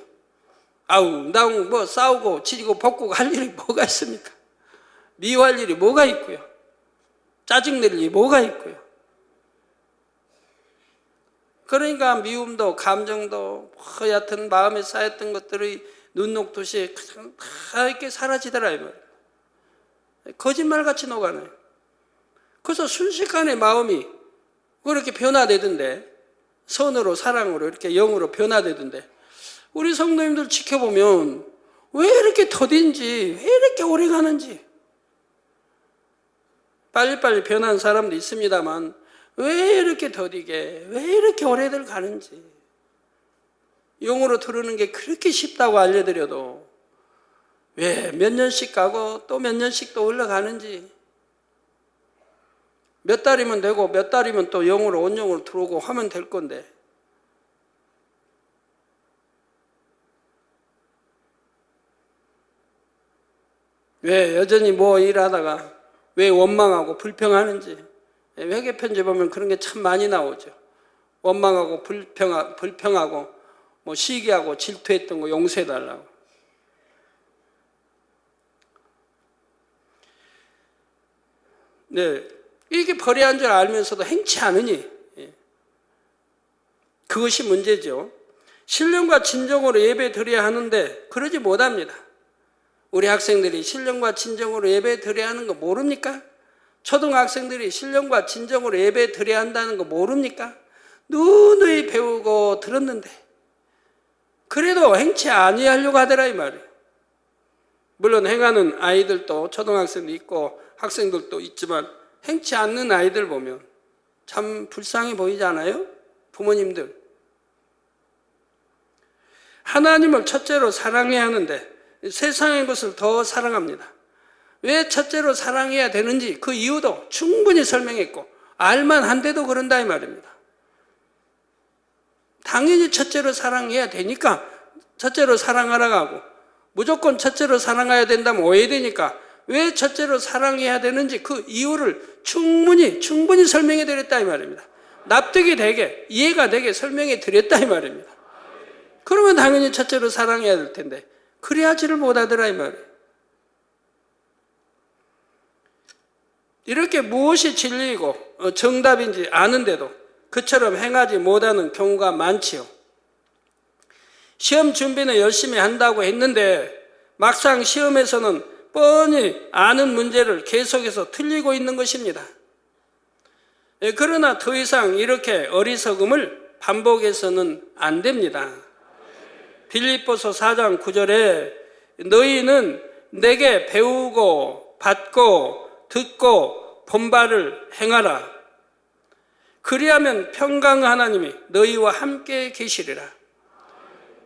나 싸우고 치고 볶고 할 일이 뭐가 있습니까? 미워할 일이 뭐가 있고요? 짜증낼 일이 뭐가 있고요? 그러니까 미움도 감정도 여하튼 마음에 쌓였던 것들이 눈 녹듯이 그냥 다 이렇게 사라지더라 이 말이에요. 거짓말같이 녹아나요. 그래서 순식간에 마음이 그렇게 변화되던데, 선으로 사랑으로 이렇게 영으로 변화되던데, 우리 성도님들 지켜보면 왜 이렇게 더딘지, 왜 이렇게 오래 가는지, 빨리빨리 변한 사람도 있습니다만 왜 이렇게 더디게, 왜 이렇게 오래들 가는지, 영으로 들으는 게 그렇게 쉽다고 알려드려도 왜 몇 년씩 가고 또 몇 년씩 또 올라가는지, 몇 달이면 되고 몇 달이면 또 영으로 온영으로 들어오고 하면 될 건데, 왜 여전히 뭐 일하다가 왜 원망하고 불평하는지, 회개편지 보면 그런 게 참 많이 나오죠. 원망하고 불평하고 뭐 시기하고 질투했던 거 용서해달라고. 네, 이게 벌해한 줄 알면서도 행치 않으니 그것이 문제죠. 신령과 진정으로 예배 드려야 하는데 그러지 못합니다. 우리 학생들이 신령과 진정으로 예배 드려야 하는 거 모릅니까? 초등학생들이 신령과 진정으로 예배 드려야 한다는 거 모릅니까? 누누이 배우고 들었는데 그래도 행치 아니하려고 하더라 이 말이에요. 물론 행하는 아이들도 초등학생도 있고 학생들도 있지만 행치 않는 아이들 보면 참 불쌍해 보이지 않아요? 부모님들. 하나님을 첫째로 사랑해야 하는데 세상의 것을 더 사랑합니다. 왜 첫째로 사랑해야 되는지 그 이유도 충분히 설명했고 알만한데도 그런다 이 말입니다. 당연히 첫째로 사랑해야 되니까 첫째로 사랑하라고 하고, 무조건 첫째로 사랑해야 된다면 오해되니까 왜 첫째로 사랑해야 되는지 그 이유를 충분히 설명해 드렸다 이 말입니다. 납득이 되게, 이해가 되게 설명해 드렸다 이 말입니다. 그러면 당연히 첫째로 사랑해야 될 텐데 그래야지를 못하더라 이 말이에요. 이렇게 무엇이 진리이고 정답인지 아는데도 그처럼 행하지 못하는 경우가 많지요. 시험 준비는 열심히 한다고 했는데 막상 시험에서는 뻔히 아는 문제를 계속해서 틀리고 있는 것입니다. 그러나 더 이상 이렇게 어리석음을 반복해서는 안 됩니다. 빌립보서 4장 9절에 너희는 내게 배우고 받고 듣고 본바를 행하라. 그리하면 평강의 하나님이 너희와 함께 계시리라.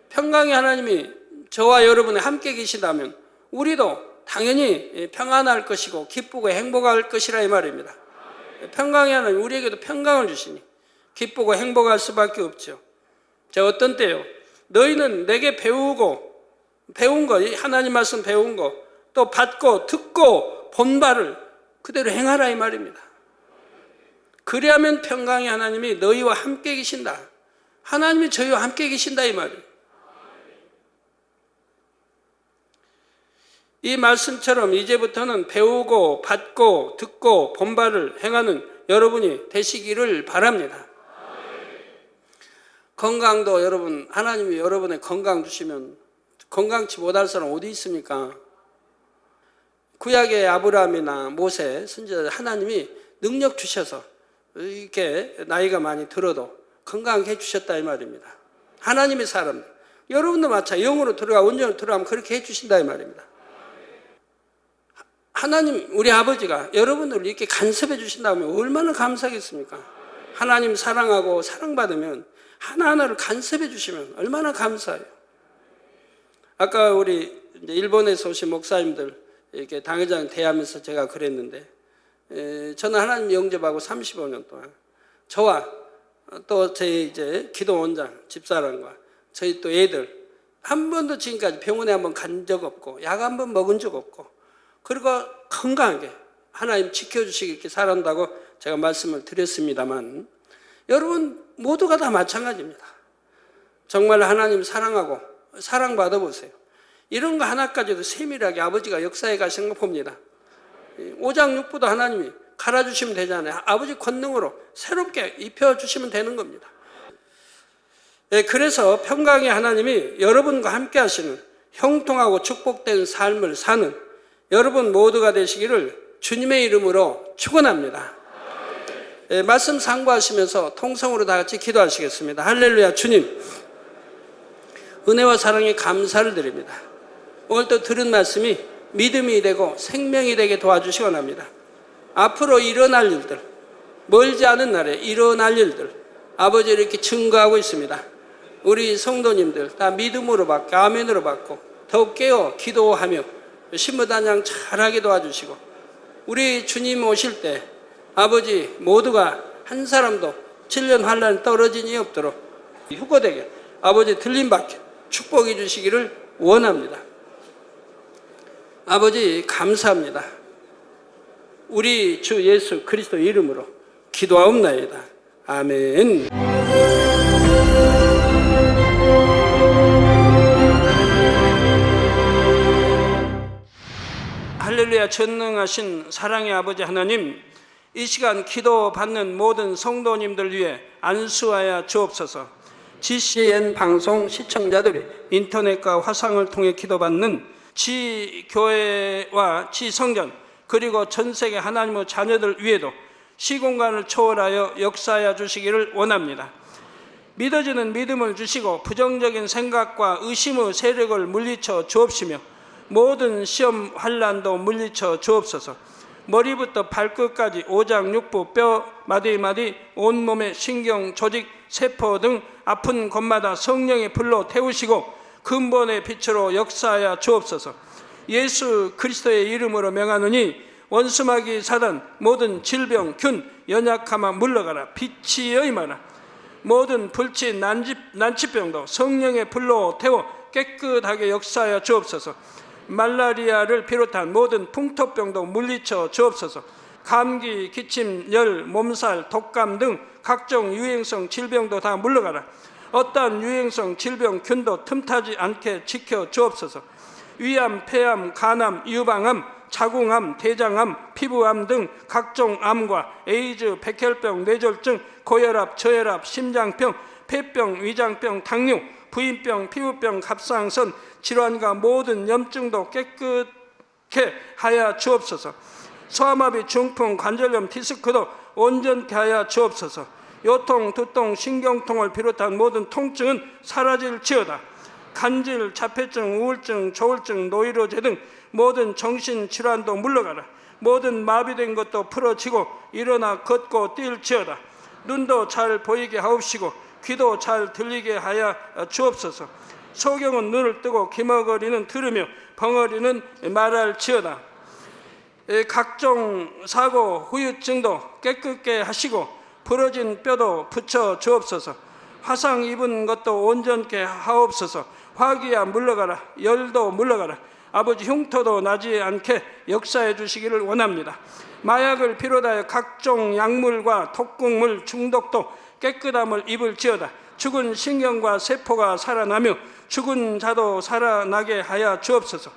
평강의 하나님이 저와 여러분이 함께 계시다면 우리도 당연히 평안할 것이고 기쁘고 행복할 것이라 이 말입니다. 평강의 하나님, 우리에게도 평강을 주시니 기쁘고 행복할 수밖에 없죠. 자, 어떤 때요? 너희는 내게 배운 거, 하나님 말씀 배운 거, 또 받고 듣고 본 바를 그대로 행하라 이 말입니다. 그리하면 평강의 하나님이 너희와 함께 계신다. 하나님이 저희와 함께 계신다 이 말이에요. 이 말씀처럼 이제부터는 배우고 받고 듣고 본 바를 행하는 여러분이 되시기를 바랍니다. 건강도 여러분, 하나님이 여러분의 건강 주시면 건강치 못할 사람 어디 있습니까? 구약의 아브라함이나 모세, 선지자들 하나님이 능력 주셔서 이렇게 나이가 많이 들어도 건강하게 해주셨다 이 말입니다. 하나님의 사람, 여러분도 마찬가지 영으로 들어가 온전으로 들어가면 그렇게 해주신다 이 말입니다. 하나님, 우리 아버지가 여러분들을 이렇게 간섭해 주신다면 얼마나 감사하겠습니까? 하나님 사랑하고 사랑받으면 하나하나를 간섭해 주시면 얼마나 감사해요. 아까 우리 일본에서 오신 목사님들 이렇게 당회장 대하면서 제가 그랬는데, 저는 하나님 영접하고 35년 동안 저와 또 제 이제 기도원장 집사람과 저희 또 애들 한 번도 지금까지 병원에 한번 간 적 없고 약 한 번 먹은 적 없고, 그리고 건강하게 하나님 지켜주시기 이렇게 살아온다고 제가 말씀을 드렸습니다만, 여러분 모두가 다 마찬가지입니다. 정말 하나님 사랑하고 사랑받아 보세요. 이런 거 하나까지도 세밀하게 아버지가 역사에 가신 거 봅니다. 오장육부도 하나님이 갈아주시면 되잖아요. 아버지 권능으로 새롭게 입혀주시면 되는 겁니다. 그래서 평강의 하나님이 여러분과 함께 하시는 형통하고 축복된 삶을 사는 여러분 모두가 되시기를 주님의 이름으로 축원합니다. 말씀 상고하시면서 통성으로 다 같이 기도하시겠습니다. 할렐루야. 주님, 은혜와 사랑에 감사를 드립니다. 오늘 또 들은 말씀이 믿음이 되고 생명이 되게 도와주시기 원합니다. 앞으로 일어날 일들, 멀지 않은 날에 일어날 일들, 아버지 이렇게 증거하고 있습니다. 우리 성도님들 다 믿음으로 받고 아멘으로 받고 더욱 깨어 기도하며 신부단장 잘하게 도와주시고, 우리 주님 오실 때 아버지 모두가 한 사람도 질련 환란 떨어진이 없도록 휴거되게 아버지 들림받게 축복해 주시기를 원합니다. 아버지 감사합니다. 우리 주 예수 그리스도 이름으로 기도하옵나이다. 아멘. 할렐루야. 전능하신 사랑의 아버지 하나님, 이 시간 기도받는 모든 성도님들 위해 안수하여 주옵소서. GCN 방송 시청자들이 인터넷과 화상을 통해 기도받는 지교회와 지성전 그리고 전세계 하나님의 자녀들 위에도 시공간을 초월하여 역사하여 주시기를 원합니다. 믿어지는 믿음을 주시고 부정적인 생각과 의심의 세력을 물리쳐 주옵시며 모든 시험 환난도 물리쳐 주옵소서. 머리부터 발끝까지 오장육부 뼈 마디마디 온몸의 신경 조직 세포 등 아픈 곳마다 성령의 불로 태우시고 근본의 빛으로 역사하여 주옵소서. 예수 그리스도의 이름으로 명하노니 원수마귀 사단 모든 질병 균 연약함아 물러가라. 빛이 여임하라. 모든 불치 난치병도 성령의 불로 태워 깨끗하게 역사하여 주옵소서. 말라리아를 비롯한 모든 풍토병도 물리쳐 주옵소서. 감기, 기침, 열, 몸살, 독감 등 각종 유행성 질병도 다 물러가라. 어떠한 유행성 질병 균도 틈타지 않게 지켜 주옵소서. 위암, 폐암, 간암, 유방암, 자궁암, 대장암, 피부암 등 각종 암과 에이즈, 백혈병, 뇌졸중, 고혈압, 저혈압, 심장병, 폐병, 위장병, 당뇨, 부인병, 피부병, 갑상선 질환과 모든 염증도 깨끗게 하여 주옵소서. 소아마비, 중풍, 관절염, 디스크도 온전케 하여 주옵소서. 요통, 두통, 신경통을 비롯한 모든 통증은 사라질지어다. 간질, 자폐증, 우울증, 조울증, 노이로제 등 모든 정신질환도 물러가라. 모든 마비된 것도 풀어지고 일어나 걷고 뛸지어다. 눈도 잘 보이게 하옵시고 귀도 잘 들리게 하여 주옵소서. 소경은 눈을 뜨고 기머거리는 들으며 벙어리는 말할지어다. 각종 사고, 후유증도 깨끗게 하시고 부러진 뼈도 붙여 주옵소서. 화상 입은 것도 온전케 하옵소서. 화기야 물러가라. 열도 물러가라. 아버지 흉터도 나지 않게 역사해 주시기를 원합니다. 마약을 비롯하여 각종 약물과 독극물 중독도 깨끗함을 입을지어다. 죽은 신경과 세포가 살아나며 죽은 자도 살아나게 하여 주옵소서.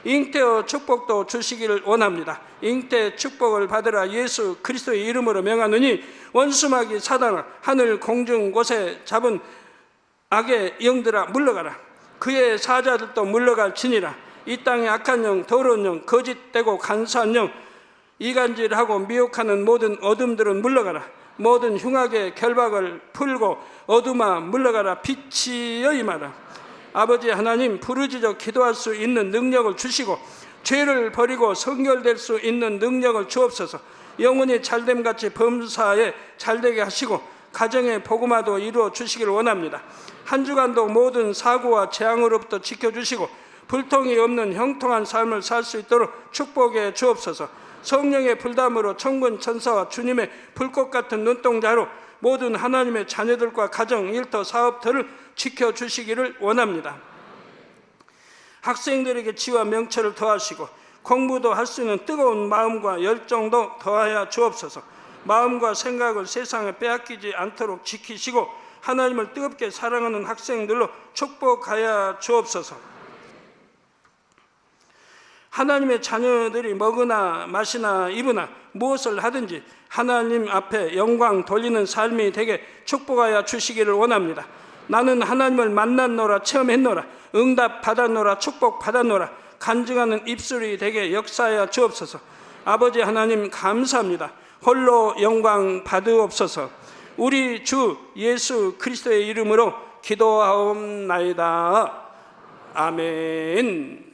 잉태의 축복도 주시기를 원합니다. 잉태 축복을 받으라. 예수 그리스도의 이름으로 명하노니 원수마귀 사단아 하늘 공중 곳에 잡은 악의 영들아 물러가라. 그의 사자들도 물러갈지니라. 이 땅의 악한 영, 더러운 영, 거짓되고 간사한 영, 이간질하고 미혹하는 모든 어둠들은 물러가라. 모든 흉악의 결박을 풀고 어둠아 물러가라. 빛이 여임하라. 아버지 하나님, 부르짖어 기도할 수 있는 능력을 주시고 죄를 버리고 성결될 수 있는 능력을 주옵소서. 영혼이 잘됨같이 범사에 잘되게 하시고 가정의 복음화도 이루어 주시기를 원합니다. 한 주간도 모든 사고와 재앙으로부터 지켜주시고 불통이 없는 형통한 삶을 살 수 있도록 축복해 주옵소서. 성령의 불담으로 천군 천사와 주님의 불꽃 같은 눈동자로 모든 하나님의 자녀들과 가정, 일터, 사업터를 지켜주시기를 원합니다. 학생들에게 지와 명철을 더하시고 공부도 할 수 있는 뜨거운 마음과 열정도 더하여 주옵소서. 마음과 생각을 세상에 빼앗기지 않도록 지키시고 하나님을 뜨겁게 사랑하는 학생들로 축복하여 주옵소서. 하나님의 자녀들이 먹으나 마시나 입으나 무엇을 하든지 하나님 앞에 영광 돌리는 삶이 되게 축복하여 주시기를 원합니다. 나는 하나님을 만났노라 체험했노라. 응답 받았노라, 축복 받았노라 간증하는 입술이 되게 역사하여 주옵소서. 아버지 하나님 감사합니다. 홀로 영광 받으옵소서. 우리 주 예수 그리스도의 이름으로 기도하옵나이다. 아멘.